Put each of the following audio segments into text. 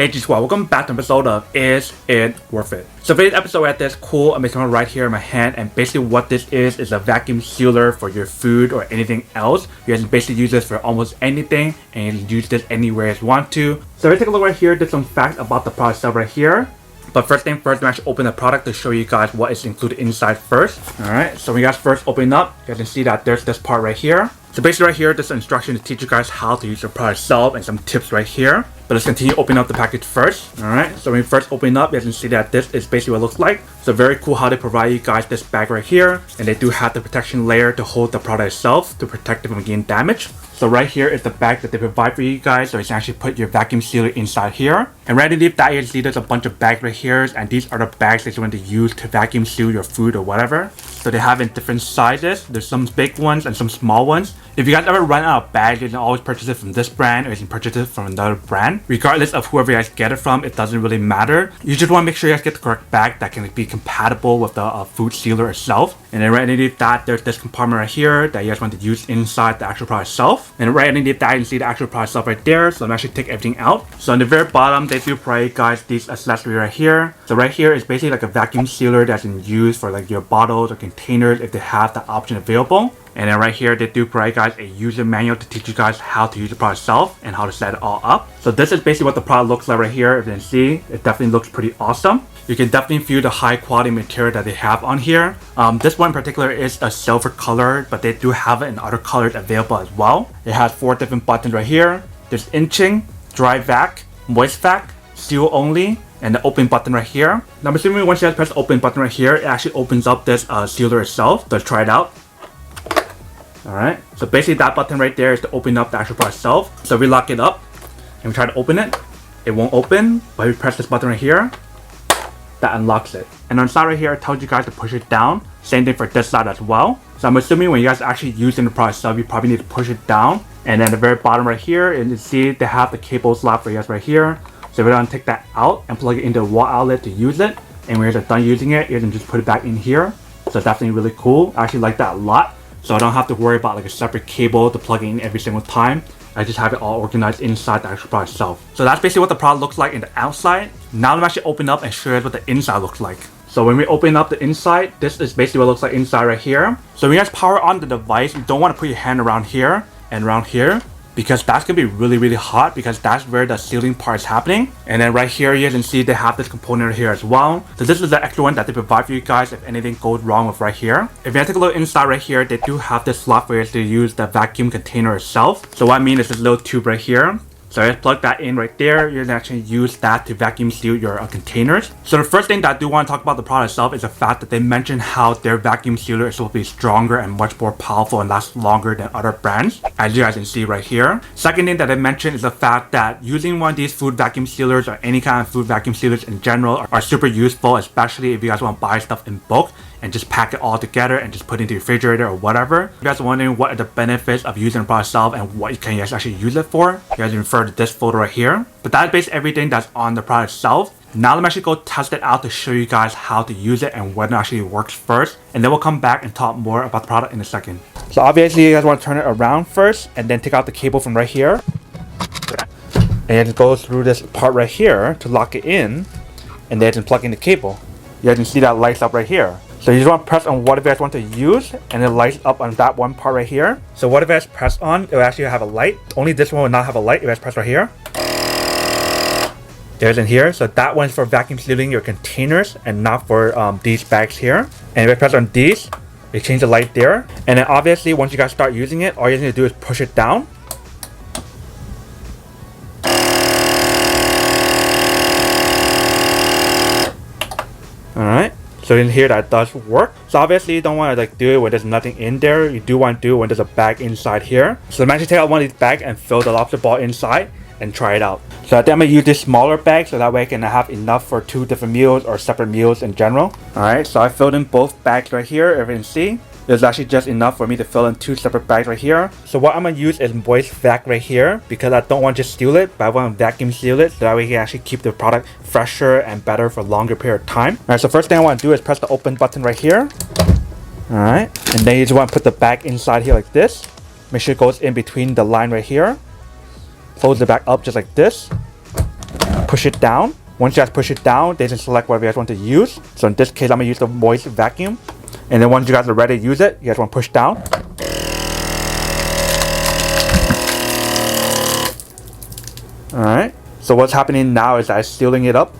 Hey G-Squad, welcome back to an episode of Is It Worth It? So for this episode, I have this cool amazing one right here in my hand, and basically what this is a vacuum sealer for your food or anything else. You guys can basically use this for almost anything, and you can use this anywhere you want to. So let's take a look right here. There's some facts about the product itself right here. But first thing first, I'm actually open the product to show you guys what is included inside first. Alright, so when you guys first open up, you guys can see that there's this part right here. So basically right here, there's an instruction to teach you guys how to use the product itself and some tips right here. But let's continue opening up the package first. Alright, so when you first open up, you guys can see that this is basically what it looks like. So very cool how they provide you guys this bag right here. And they do have the protection layer to hold the product itself to protect it from getting damaged. So right here is the bag that they provide for you guys, so you can actually put your vacuum sealer inside here. And right underneath that, you can see there's a bunch of bags right here, and these are the bags that you want to use to vacuum seal your food or whatever. So they have in different sizes. There's some big ones and some small ones. If you guys ever run out of bags, you can always purchase it from this brand, or you can purchase it from another brand. Regardless of whoever you guys get it from, it doesn't really matter. You just want to make sure you guys get the correct bag that can be compatible with the food sealer itself. And then right underneath that, there's this compartment right here that you guys want to use inside the actual product itself. And right underneath that, you can see the actual product itself right there. So I'm actually take everything out. So on the very bottom, they do provide you guys these accessories right here. So right here is basically like a vacuum sealer that's in use for like your bottles or containers if they have the option available. And then right here, they do provide you guys a user manual to teach you guys how to use the product itself and how to set it all up. So this is basically what the product looks like right here. If you can see, it definitely looks pretty awesome. You can definitely feel the high quality material that they have on here. This one in particular is a silver color, but they do have it in other colors available as well. It has 4 different buttons right here. There's inching, dry vac, moist vac, seal only, and the open button right here. Now I'm assuming once you guys press the open button right here, it actually opens up this sealer itself. Let's try it out. Alright, so basically that button right there is to open up the actual product itself. So if we lock it up and we try to open it, it won't open, but if we press this button right here, that unlocks it. And on the side right here, it tells you guys to push it down. Same thing for this side as well. So I'm assuming when you guys are actually using the product itself, you probably need to push it down. And then the very bottom right here, and you see they have the cable slot for you guys right here. So we're gonna take that out and plug it into a wall outlet to use it. And when you're done using it, you can just put it back in here. So it's definitely really cool. I actually like that a lot. So I don't have to worry about like a separate cable to plug in every single time. I just have it all organized inside the actual product itself. So that's basically what the product looks like in the outside. Now I'm actually open up and show you what the inside looks like. So when we open up the inside, this is basically what it looks like inside right here. So when you guys power on the device, you don't want to put your hand around here and around here, because that's going to be really hot, because that's where the sealing part is happening. And then right here, you can see they have this component here as well. So this is the extra one that they provide for you guys if anything goes wrong with right here. If you take a look inside right here, they do have this slot for you to use the vacuum container itself. So what I mean is this little tube right here. So I just plug that in right there. You can actually use that to vacuum seal your containers. So the first thing that I do want to talk about the product itself is the fact that they mentioned how their vacuum sealer is supposed to be stronger and much more powerful and last longer than other brands, as you guys can see right here. Second thing that they mentioned is the fact that using one of these food vacuum sealers or any kind of food vacuum sealers in general are super useful, especially if you guys want to buy stuff in bulk and just pack it all together and just put it into your refrigerator or whatever. If you guys are wondering what are the benefits of using the product itself and what you can guys actually use it for, you guys can refer to this photo right here. But that's basically everything that's on the product itself. Now let me actually go test it out to show you guys how to use it and when it actually works first. And then we'll come back and talk more about the product in a second. So obviously you guys want to turn it around first and then take out the cable from right here. And it goes through this part right here to lock it in. And then plug in the cable. You guys can see that lights up right here. So you just want to press on whatever you guys want to use, and it lights up on that one part right here. So whatever you guys press on, it will actually have a light. Only this one will not have a light. You guys press right here. There's in here. So that one's for vacuum sealing your containers and not for these bags here. And if you press on these, you change the light there. And then obviously once you guys start using it, all you need to do is push it down. Alright. So in here that does work. So obviously you don't want to like do it when there's nothing in there. You do want to do it when there's a bag inside here. So I'm actually take out one of these bags and fill the lobster ball inside and try it out. So I think I'm going to use this smaller bag so that way I can have enough for 2 different meals or separate meals in general. Alright, so I filled in both bags right here. As you can see, there's actually just enough for me to fill in 2 separate bags right here. So what I'm going to use is moist vac right here, because I don't want to just seal it, but I want to vacuum seal it so that way you can actually keep the product fresher and better for a longer period of time. Alright, so first thing I want to do is press the open button right here. Alright, and then you just want to put the bag inside here like this. Make sure it goes in between the line right here. Close it back up just like this. push it down. Once you guys push it down, they can select whatever you guys want to use. So in this case, I'm gonna use the moist vacuum. And then once you guys are ready to use it, you guys want to push down. Alright, so what's happening now is I'm sealing it up.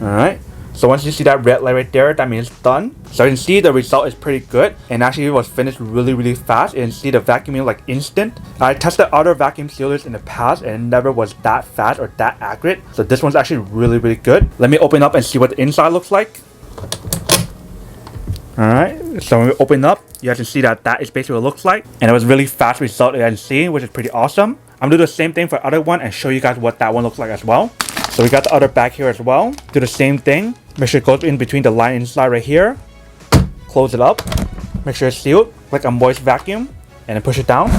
Alright, so once you see that red light right there, that means it's done. So you can see the result is pretty good, and actually it was finished really fast. You can see the vacuuming like instant. I tested other vacuum sealers in the past and it never was that fast or that accurate. So this one's actually really good. Let me open up and see what the inside looks like. Alright, so when we open up, you guys can see that is basically what it looks like. And it was really fast result, you guys can see, which is pretty awesome. I'm gonna do the same thing for the other one and show you guys what that one looks like as well. So we got the other bag here as well. Do the same thing. Make sure it goes in between the line inside right here. Close it up. Make sure it's sealed like a moist vacuum. And then push it down.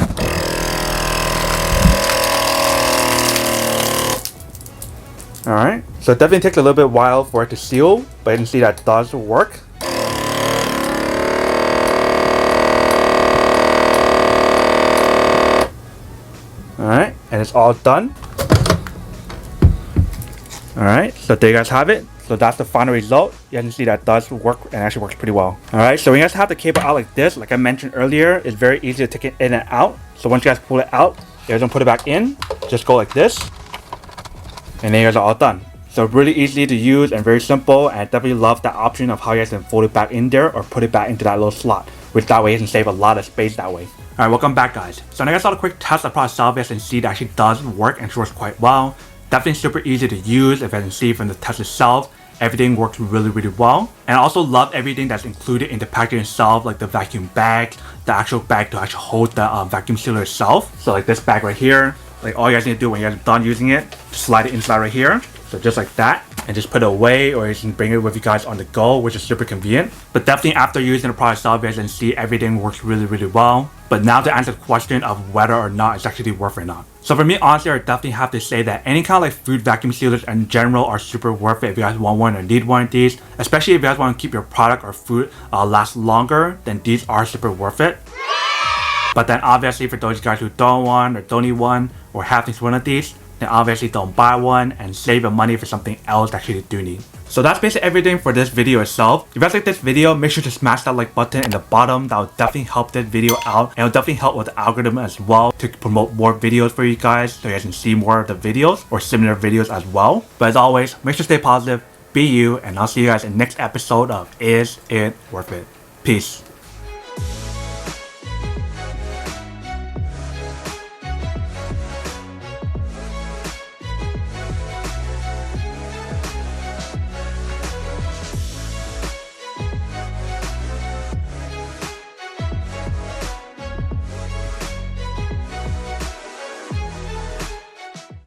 Alright. So it definitely takes a little bit while for it to seal. But you can see that it does work. Alright. And it's all done. Alright, so there you guys have it. So that's the final result. You can see that does work and actually works pretty well. Alright, so when you guys have the cable out like this, like I mentioned earlier, it's very easy to take it in and out. So once you guys pull it out, you guys don't put it back in. Just go like this. And then you guys are all done. So really easy to use and very simple. And I definitely love that option of how you guys can fold it back in there or put it back into that little slot. Which that way you can save a lot of space that way. Alright, welcome back guys. So now I saw a quick test of product Salvage and see that actually does work and works quite well. Definitely super easy to use. If I can see from the test itself, everything works really well. And I also love everything that's included in the packaging itself, like the vacuum bag, the actual bag to actually hold the vacuum sealer itself. So like this bag right here, like all you guys need to do when you guys are done using it, just slide it inside right here. So just like that, and just put it away, or you can bring it with you guys on the go, which is super convenient. But definitely after using the product itself, you guys can see everything works really well. But now to answer the question of whether or not it's actually worth it or not. So for me, honestly, I definitely have to say that any kind of like food vacuum sealers in general are super worth it if you guys want one or need one of these. Especially if you guys want to keep your product or food last longer, then these are super worth it. But then obviously for those guys who don't want or don't need one or have one of these, then obviously don't buy one and save your money for something else that you do need. So that's basically everything for this video itself. If you guys like this video, make sure to smash that like button in the bottom. That will definitely help this video out, and it will definitely help with the algorithm as well to promote more videos for you guys so you guys can see more of the videos or similar videos as well. But as always, make sure to stay positive, be you, and I'll see you guys in the next episode of Is It Worth It? Peace.